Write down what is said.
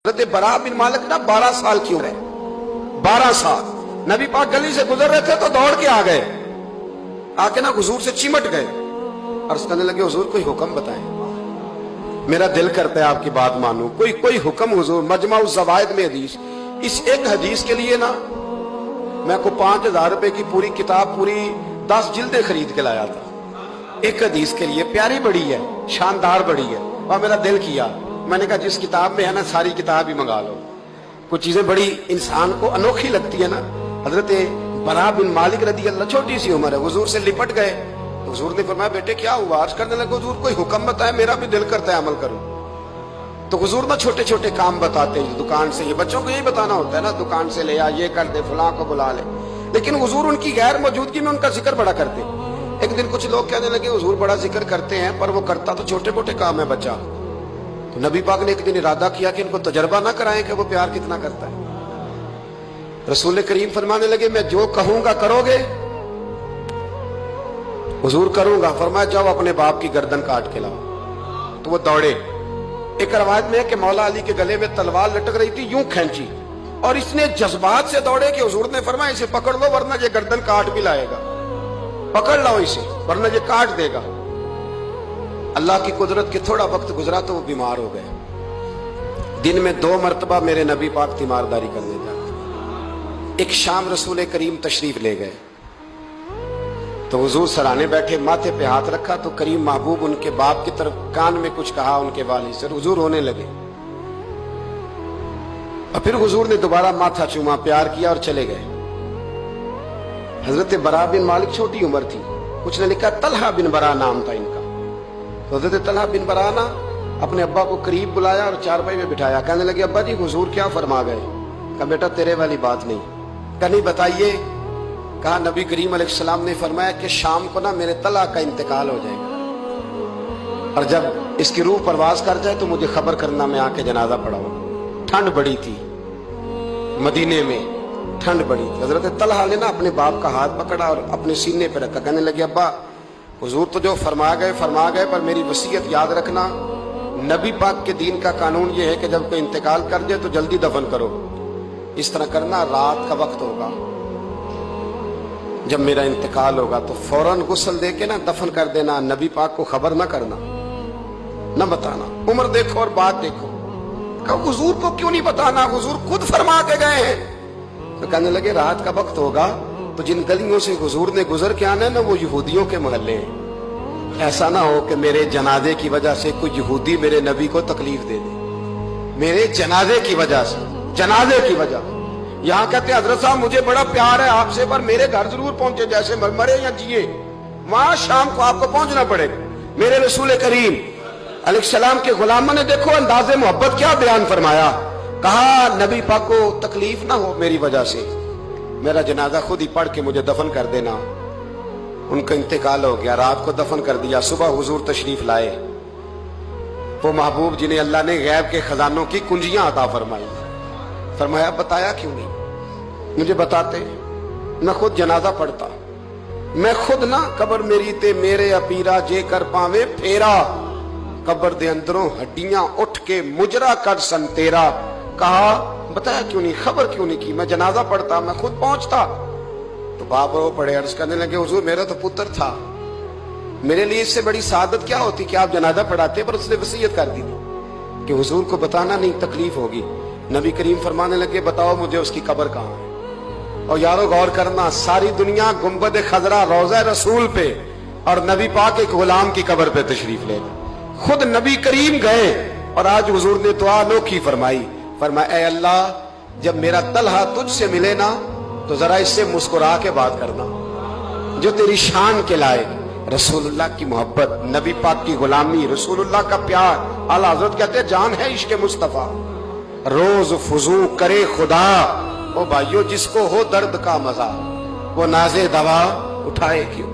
حضرت برا بن مالک نا 12 سال کی عمر ہے، 12 سال نبی پاک گلی سے گزر رہے تھے تو دوڑ کے آ گئے، آ کے نا حضور سے چمٹ گئے، عرض کرنے لگے حضور کوئی حکم بتائیں، میرا دل کرتا ہے آپ کی بات مانوں، کوئی حکم حضور۔ مجمع الزوائد میں حدیث، اس ایک حدیث کے لیے نا میں کو 5000 روپے کی پوری کتاب، پوری 10 جلدیں خرید کے لایا تھا، ایک حدیث کے لیے۔ پیاری بڑی ہے، شاندار بڑی ہے، اور میرا دل کیا، میں نے کہا جس کتاب میں ہے نا ساری کتاب ہی منگا لو۔ کچھ چیزیں بڑی انسان کو انوکھی لگتی ہے نا۔ حضرت برا بن مالک رضی اللہ، چھوٹی سی عمر ہے، حضور سے لپٹ گئے تو حضور نے فرمایا بیٹے کیا ہوا؟ عرض کرنے لگے حضور کوئی حکم بتائے، میرا بھی دل کرتا ہے عمل کروں۔ تو حضور نا چھوٹے چھوٹے کام بتاتے ہیں، دکان سے، یہ بچوں کو یہی بتانا ہوتا ہے نا، دکان سے لے آ، یہ کر دے، فلاں کو بلا لے، لیکن حضور ان کی غیر موجودگی میں ان کا ذکر بڑا کرتے۔ ایک دن کچھ لوگ کہنے لگے حضور بڑا ذکر کرتے ہیں پر وہ کرتا تو چھوٹے موٹے کام ہے بچہ۔ تو نبی پاک نے ایک دن ارادہ کیا کہ ان کو تجربہ نہ کرائیں کہ وہ پیار کتنا کرتا ہے۔ رسول کریم فرمانے لگے میں جو کہوں گا کرو گے؟ حضور کروں گا۔ فرمایا جاؤ اپنے باپ کی گردن کاٹ کے لاؤ۔ تو وہ دوڑے۔ ایک روایت میں ہے کہ مولا علی کے گلے میں تلوار لٹک رہی تھی، یوں کھینچی، اور اس نے جذبات سے دوڑے کہ حضور نے فرمایا اسے پکڑ لو ورنہ یہ گردن کاٹ بھی لائے گا، پکڑ لو اسے ورنہ یہ کاٹ دے گا۔ اللہ کی قدرت کے تھوڑا وقت گزرا تو وہ بیمار ہو گئے۔ دن میں 2 مرتبہ میرے نبی پاک تیمارداری کرنے جاتے۔ ایک شام رسول کریم تشریف لے گئے تو حضور سرانے بیٹھے، ماتھے پہ ہاتھ رکھا تو کریم محبوب ان کے باپ کی طرف کان میں کچھ کہا ان کے والد سے، حضور رونے لگے، اور پھر حضور نے دوبارہ ماتھا چوما، پیار کیا اور چلے گئے۔ حضرت برا بن مالک چھوٹی عمر تھی، کچھ نے لکھا طلحہ بن برا نام تھا ان کا۔ تو حضرت طلحہ بن برا نے اپنے ابا کو قریب بلایا اور چارپائی میں بٹھایا، کہنے لگے ابا جی حضور کیا فرما گئے؟ کہا بیٹا تیرے والی بات نہیں۔ کہا نہیں بتائیے۔ کہا نبی کریم علیہ السلام نے فرمایا کہ شام کو نا میرے طلحہ کا انتقال ہو جائے گا، اور جب اس کی روح پرواز کر جائے تو مجھے خبر کرنا، میں آ کے جنازہ پڑھاؤں۔ ٹھنڈ بڑی تھی، مدینے میں ٹھنڈ بڑی تھی۔ حضرت طلحہ نے نا اپنے باپ کا ہاتھ پکڑا اور اپنے سینے پہ رکھا، کہنے لگے ابا حضور تو جو فرما گئے پر میری وصیت یاد رکھنا، نبی پاک کے دین کا قانون یہ ہے کہ جب کوئی انتقال کر جائے تو جلدی دفن کرو، اس طرح کرنا رات کا وقت ہوگا، جب میرا انتقال ہوگا تو فوراً غسل دے کے نا دفن کر دینا، نبی پاک کو خبر نہ کرنا، نہ بتانا۔ عمر دیکھو اور بات دیکھو۔ کہا حضور کو کیوں نہیں بتانا؟ حضور خود فرما کے گئے ہیں۔ تو کہنے لگے رات کا وقت ہوگا تو جن گلیوں سے حضور نے گزر کے آنا ہے نا وہ یہودیوں کے محلے ہیں، ایسا نہ ہو کہ میرے جنازے کی وجہ سے کوئی یہودی میرے نبی کو تکلیف دے دے، میرے جنازے کی وجہ سے، جنازے کی وجہ۔ یہاں کہتے ہیں حضرت صاحب مجھے بڑا پیار ہے آپ سے پر میرے گھر ضرور پہنچے، جیسے مرے یا جیے وہاں شام کو آپ کو پہنچنا پڑے گا۔ میرے رسول کریم علیہ السلام کے غلاموں نے دیکھو انداز محبت کیا بیان فرمایا، کہا نبی پاک کو تکلیف نہ ہو میری وجہ سے، میرا جنازہ خود ہی پڑھ کے مجھے دفن کر دینا۔ ان کا انتقال ہو گیا، رات کو دفن کر دیا، صبح حضور تشریف لائے، وہ محبوب جنہیں اللہ نے غیب کے خزانوں کی کنجیاں عطا فرمائی۔ فرمایا بتایا کیوں نہیں؟ مجھے بتاتے میں خود جنازہ پڑھتا، میں خود نہ قبر میری تے میرے اپیرا جے کر پاویں پھیرا، قبر دے اندروں ہڈیاں اٹھ کے مجرا کر سن تیرا۔ کہا بتایا کیوں نہیں، خبر کیوں نہیں کی؟ میں جنازہ پڑھتا، میں خود پہنچتا۔ تو باپ رو پڑے، عرض کرنے لگے حضور میرا تو پتر تھا، میرے لیے اس سے بڑی سعادت کیا ہوتی کہ آپ جنازہ پڑھاتے، پر اس نے وصیت کر دی تھی کہ حضور کو بتانا نہیں، تکلیف ہوگی۔ نبی کریم فرمانے لگے بتاؤ مجھے اس کی قبر کہاں ہے؟ اور یارو غور کرنا، ساری دنیا گنبد خضرا روضہ رسول پہ اور نبی پاک ایک غلام کی قبر پہ تشریف لے گئے، خود نبی کریم گئے، اور آج حضور نے دعا انوکھی فرمائی، فرمایا اے اللہ جب میرا طلحہ تجھ سے ملے نا تو ذرا اس سے مسکرا کے بات کرنا جو تیری شان کے لائق۔ رسول اللہ کی محبت، نبی پاک کی غلامی، رسول اللہ کا پیار، اعلیٰ حضرت کہتے ہیں جان ہے عشق مصطفیٰ، روز فضو کرے خدا، او بھائیو جس کو ہو درد کا مزہ وہ نازے دوا اٹھائے کیوں؟